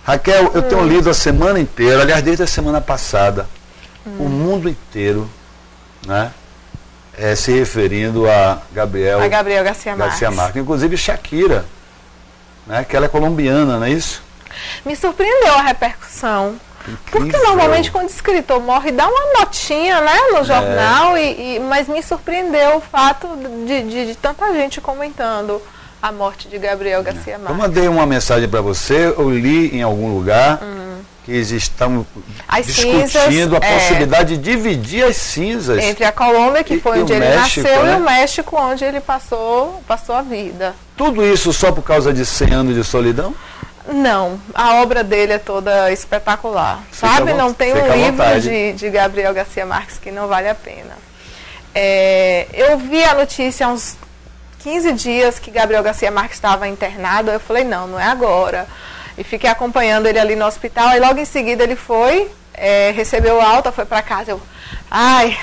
Raquel, eu tenho lido a semana inteira, aliás, desde a semana passada, o mundo inteiro, né, se referindo a Gabriel Garcia Marques. Inclusive Shakira, né, que ela é colombiana, não é isso? Me surpreendeu a repercussão. Incrível. Porque normalmente quando o escritor morre dá uma notinha, né, no jornal, mas me surpreendeu o fato de tanta gente comentando a morte de Gabriel Garcia Marques. Eu mandei uma mensagem para você, eu li em algum lugar que eles estão discutindo a possibilidade de dividir as cinzas. Entre a Colômbia, que foi onde ele México, nasceu, né? E o México, onde ele passou a vida. Tudo isso só por causa de 100 anos de solidão? Não, a obra dele é toda espetacular, sabe? Não tem um livro de Gabriel Garcia Marques que não vale a pena. Eu vi a notícia há uns 15 dias que Gabriel Garcia Marques estava internado, eu falei, não é agora. E fiquei acompanhando ele ali no hospital, aí logo em seguida ele foi, recebeu alta, foi para casa,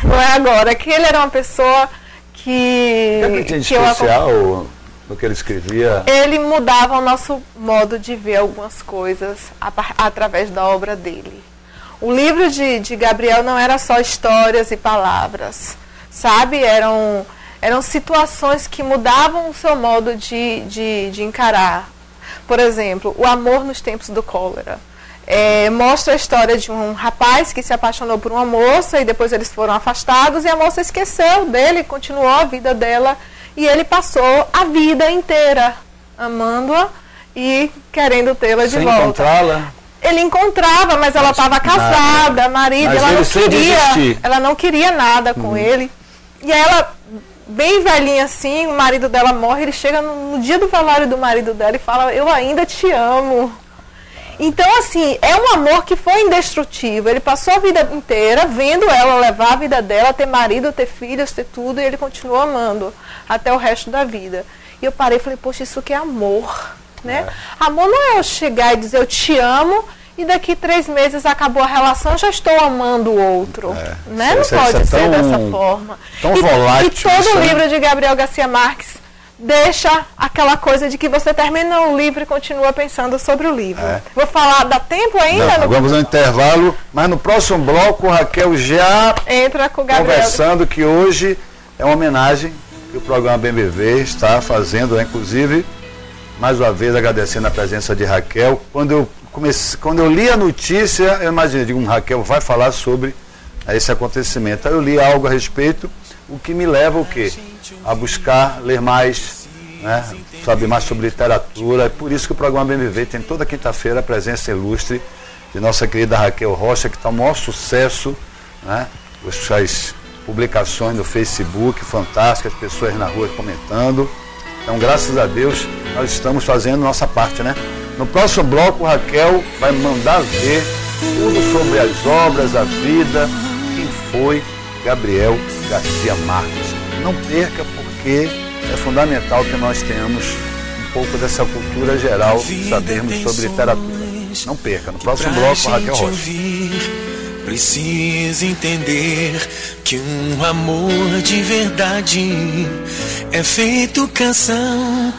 não é agora. Que ele era uma pessoa que... O que tinha de especial no que ele escrevia? Ele mudava o nosso modo de ver algumas coisas através da obra dele. O livro de Gabriel não era só histórias e palavras, sabe? Eram situações que mudavam o seu modo de encarar. Por exemplo, o amor nos tempos do cólera. Mostra a história de um rapaz que se apaixonou por uma moça e depois eles foram afastados e a moça esqueceu dele, continuou a vida dela e ele passou a vida inteira amando-a e querendo tê-la de volta. Encontrá-la? Ele encontrava, mas ela estava casada, marido, ela não queria nada com ele. E aí ela, bem velhinha assim, o marido dela morre, ele chega no dia do velório do marido dela e fala, eu ainda te amo. Então, assim, é um amor que foi indestrutível. Ele passou a vida inteira vendo ela levar a vida dela, ter marido, ter filhos, ter tudo, e ele continuou amando até o resto da vida. E eu parei e falei, poxa, isso que é amor, né? Amor não é eu chegar e dizer eu te amo e daqui 3 meses acabou a relação, já estou amando o outro, né? Não pode ser dessa forma. Tão volátil. E todo o livro de Gabriel Garcia Marques deixa aquela coisa de que você termina o livro e continua pensando sobre o livro. Vou falar, dá tempo ainda? Não, agora vamos ao intervalo, mas no próximo bloco, Raquel já entra com o Gabriel. Conversando que hoje é uma homenagem que o programa BMV está fazendo, inclusive, mais uma vez agradecendo a presença de Raquel. Quando eu li a notícia, eu imaginei, Raquel vai falar sobre esse acontecimento. Aí eu li algo a respeito, o que me leva o quê? A buscar ler mais, né? Saber mais sobre literatura. É por isso que o programa BMV tem toda quinta-feira a presença ilustre de nossa querida Raquel Rocha, que está um maior sucesso, né? As publicações no Facebook, fantásticas, pessoas na rua comentando. Então, graças a Deus, nós estamos fazendo nossa parte, né? No próximo bloco, Raquel vai mandar ver tudo sobre as obras, a vida, quem foi Gabriel Garcia Marques. Não perca, porque é fundamental que nós tenhamos um pouco dessa cultura geral, sabermos sobre literatura. Não perca, no próximo bloco, Raquel Rocha. Precisa entender que um amor de verdade é feito canção,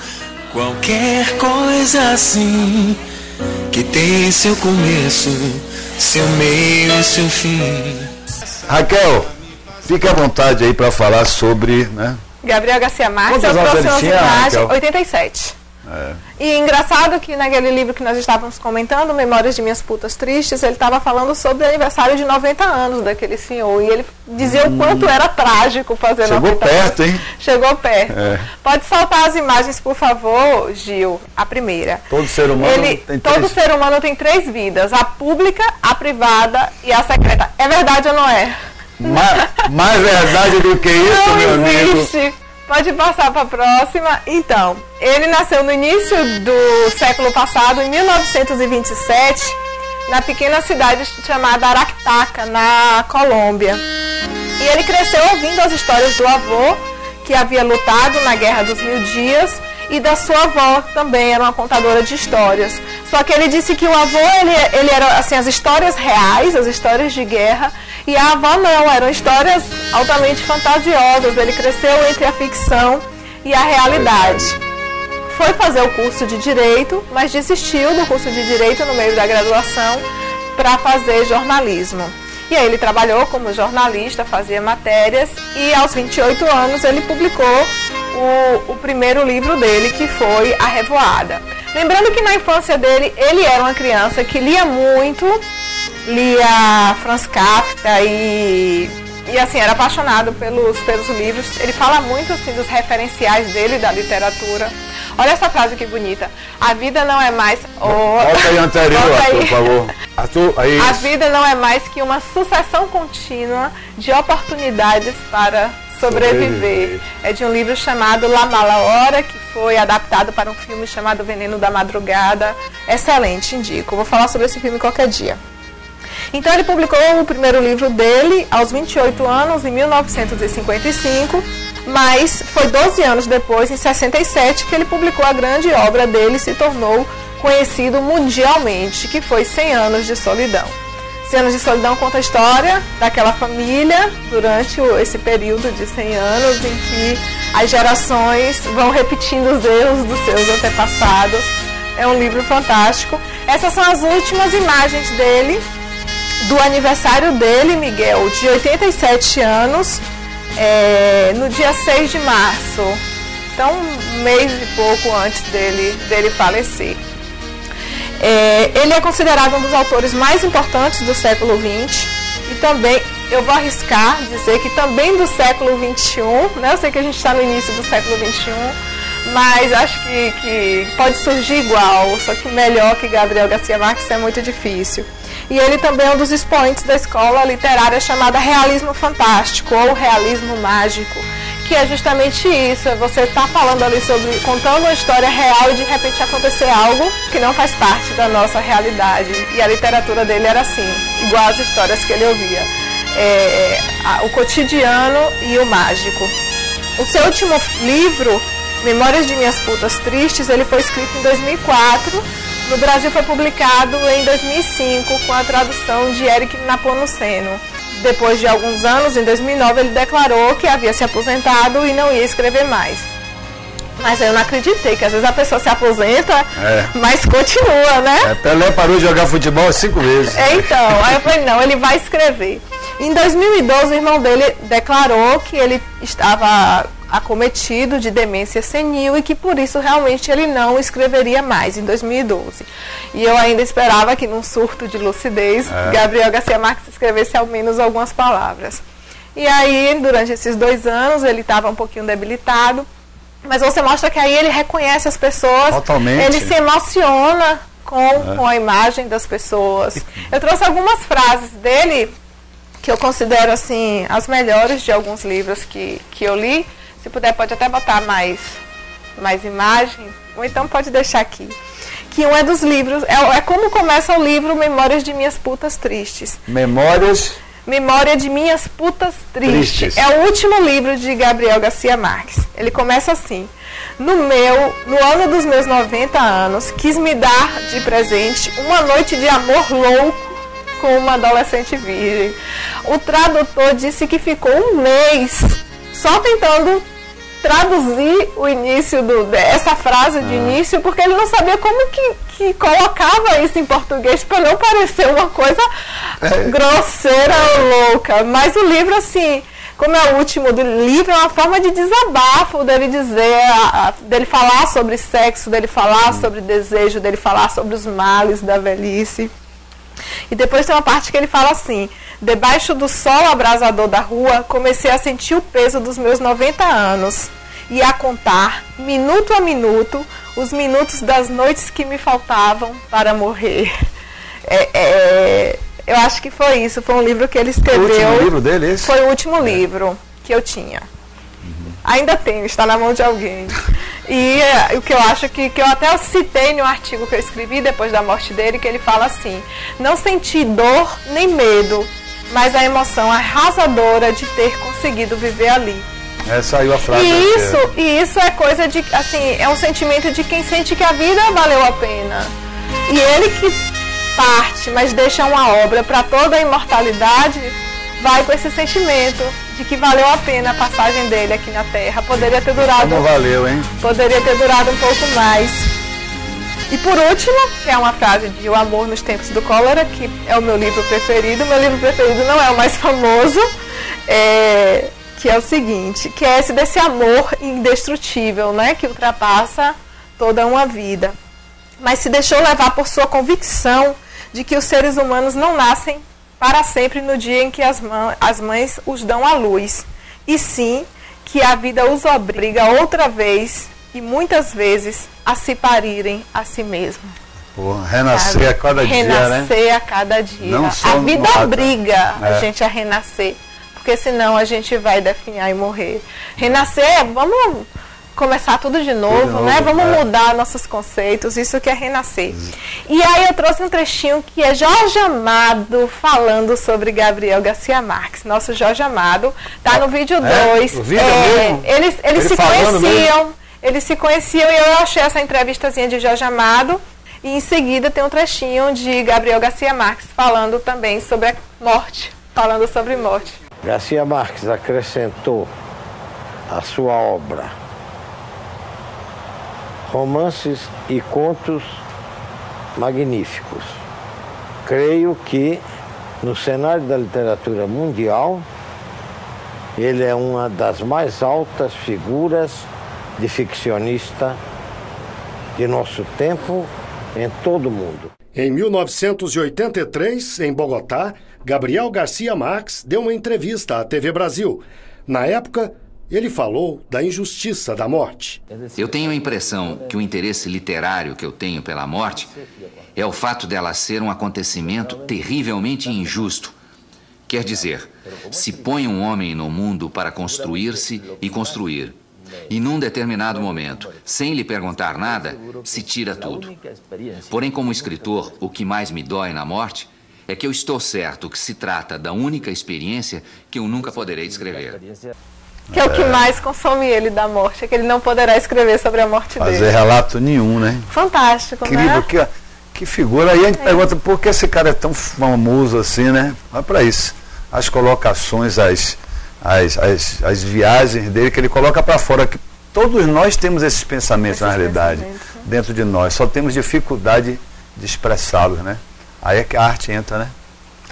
qualquer coisa assim, que tem seu começo, seu meio e seu fim. Raquel, fique à vontade aí para falar sobre, né? Gabriel Garcia Marques, eu trouxe uma cidade, 87. E engraçado que naquele livro que nós estávamos comentando, Memórias de Minhas Putas Tristes, ele estava falando sobre o aniversário de 90 anos daquele senhor. E ele dizia o quanto era trágico fazer 90 anos. Chegou perto, hein? Chegou perto. Pode soltar as imagens, por favor, Gil. A primeira. Todo ser humano tem 3 vidas. A pública, a privada e a secreta. É verdade ou não é? Mais verdade do que isso, meu amigo. Existe. Pode passar para a próxima. Então, ele nasceu no início do século passado, em 1927, na pequena cidade chamada Aracataca, na Colômbia. E ele cresceu ouvindo as histórias do avô, que havia lutado na Guerra dos 1000 Dias, e da sua avó, também era uma contadora de histórias. Só que ele disse que o avô, ele era assim, as histórias reais, as histórias de guerra, e a avó não, eram histórias altamente fantasiosas. Ele cresceu entre a ficção e a realidade. foi fazer o curso de Direito, mas desistiu do curso de Direito no meio da graduação para fazer jornalismo. E aí ele trabalhou como jornalista, fazia matérias e aos 28 anos ele publicou o primeiro livro dele, que foi A Revoada. Lembrando que na infância dele, ele era uma criança que lia muito, lia Franz Kafka e assim, era apaixonado pelos livros. Ele fala muito assim dos referenciais dele, da literatura. Olha essa frase que bonita. A vida não é mais... Volta aí anterior, Arthur, por favor. Arthur, aí. A vida não é mais que uma sucessão contínua de oportunidades para sobreviver. É de um livro chamado La Mala Hora, que foi adaptado para um filme chamado Veneno da Madrugada. Excelente, indico. Vou falar sobre esse filme qualquer dia. Então ele publicou o primeiro livro dele aos 28 anos, em 1955, mas foi 12 anos depois, em 67, que ele publicou a grande obra dele e se tornou conhecido mundialmente, que foi 100 Anos de Solidão. 100 Anos de Solidão conta a história daquela família durante esse período de 100 anos em que as gerações vão repetindo os erros dos seus antepassados. É um livro fantástico. Essas são as últimas imagens dele, do aniversário dele, Miguel, de 87 anos, no dia 6 de março. Então, um mês e pouco antes dele falecer. Ele é considerado um dos autores mais importantes do século XX e também, eu vou arriscar dizer que também do século XXI, né? Eu sei que a gente está no início do século XXI, mas acho que pode surgir igual, só que melhor que Gabriel Garcia Marques é muito difícil. E ele também é um dos expoentes da escola literária chamada Realismo Fantástico ou Realismo Mágico, que é justamente isso, você está falando ali sobre, contando uma história real e de repente acontecer algo que não faz parte da nossa realidade. E a literatura dele era assim, igual as histórias que ele ouvia, o cotidiano e o mágico. O seu último livro, Memórias de Minhas Putas Tristes, ele foi escrito em 2004, no Brasil foi publicado em 2005 com a tradução de Eric Napomuceno. Depois de alguns anos, em 2009, ele declarou que havia se aposentado e não ia escrever mais. Mas eu não acreditei, que às vezes a pessoa se aposenta, mas continua, né? Pelé parou de jogar futebol 5 vezes. Então, aí eu falei, não, ele vai escrever. Em 2012, o irmão dele declarou que ele estava acometido de demência senil e que por isso realmente ele não escreveria mais em 2012. E eu ainda esperava que num surto de lucidez Gabriel Garcia Marques escrevesse ao menos algumas palavras. E aí, durante esses 2 anos, ele estava um pouquinho debilitado, mas você mostra que aí ele reconhece as pessoas, totalmente. Ele se emociona com a imagem das pessoas. Eu trouxe algumas frases dele que eu considero assim as melhores de alguns livros que eu li. Se puder, pode até botar mais imagem, ou então pode deixar aqui. Que um é dos livros, é como começa o livro Memórias de Minhas Putas Tristes. Memória de Minhas Putas Tristes. É o último livro de Gabriel Garcia Marques. Ele começa assim: no ano dos meus 90 anos, quis me dar de presente uma noite de amor louco com uma adolescente virgem. O tradutor disse que ficou um mês só tentando traduzir o início dessa frase de início, porque ele não sabia como que colocava isso em português para não parecer uma coisa grosseira ou louca. Mas o livro, assim, como é o último do livro, é uma forma de desabafo dele dizer, dele falar sobre sexo, dele falar sobre desejo, dele falar sobre os males da velhice. E depois tem uma parte que ele fala assim: debaixo do sol abrasador da rua, comecei a sentir o peso dos meus 90 anos e a contar, minuto a minuto, os minutos das noites que me faltavam para morrer. Eu acho que foi isso, foi um livro que ele escreveu. Foi o último livro dele, esse? Foi o último livro que eu tinha. Ainda tenho, está na mão de alguém. E o que eu acho que eu até citei no artigo que eu escrevi depois da morte dele, que ele fala assim: não senti dor nem medo, mas a emoção arrasadora de ter conseguido viver ali. Saiu a frase. E isso é coisa de, assim, é um sentimento de quem sente que a vida valeu a pena. E ele que parte, mas deixa uma obra para toda a imortalidade, vai com esse sentimento de que valeu a pena a passagem dele aqui na Terra. Poderia ter durado... Como valeu, hein? Poderia ter durado um pouco mais. E por último, que é uma frase de O Amor nos Tempos do Cólera, que é o meu livro preferido. Meu livro preferido não é o mais famoso, que é o seguinte, que é esse desse amor indestrutível, né, que ultrapassa toda uma vida. Mas se deixou levar por sua convicção de que os seres humanos não nascem para sempre no dia em que as mães os dão à luz, e sim que a vida os obriga outra vez e muitas vezes a se parirem a si mesmo. Pô, renascer a cada dia, né? Renascer a cada dia. Não só a vida mata. obriga a gente a renascer, porque senão a gente vai definhar e morrer. Renascer, vamos começar tudo de novo, né? Vamos mudar nossos conceitos, isso que é renascer. E aí eu trouxe um trechinho que é Jorge Amado falando sobre Gabriel Garcia Marques. Nosso Jorge Amado tá no vídeo 2. Eles se conheciam, eles se conheciam, e eu achei essa entrevistazinha de Jorge Amado, e em seguida tem um trechinho de Gabriel Garcia Marques falando também sobre a morte, falando sobre morte. Garcia Marques acrescentou à sua obra romances e contos magníficos. Creio que no cenário da literatura mundial ele é uma das mais altas figuras de ficcionista de nosso tempo em todo o mundo. Em 1983, em Bogotá, Gabriel Garcia Marques deu uma entrevista à TV Brasil. Na época, ele falou da injustiça da morte. Eu tenho a impressão que o interesse literário que eu tenho pela morte é o fato dela ser um acontecimento terrivelmente injusto. Quer dizer, se põe um homem no mundo para construir-se e construir, e num determinado momento, sem lhe perguntar nada, se tira tudo. Porém, como escritor, o que mais me dói na morte é que eu estou certo que se trata da única experiência que eu nunca poderei descrever. Que é o que mais consome ele da morte, é que ele não poderá escrever sobre a morte dele. Fazer relato nenhum, né? Fantástico, incrível, né? Que figura. Aí a gente pergunta por que esse cara é tão famoso assim, né? Mas para isso, as colocações, as viagens dele, que ele coloca para fora, que todos nós temos esses pensamentos, na realidade, dentro de nós. Só temos dificuldade de expressá-los, né? Aí é que a arte entra, né?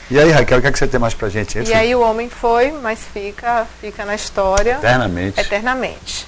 E aí, Raquel, o que é que você tem mais pra gente? E aí o homem foi, mas fica na história eternamente. Eternamente.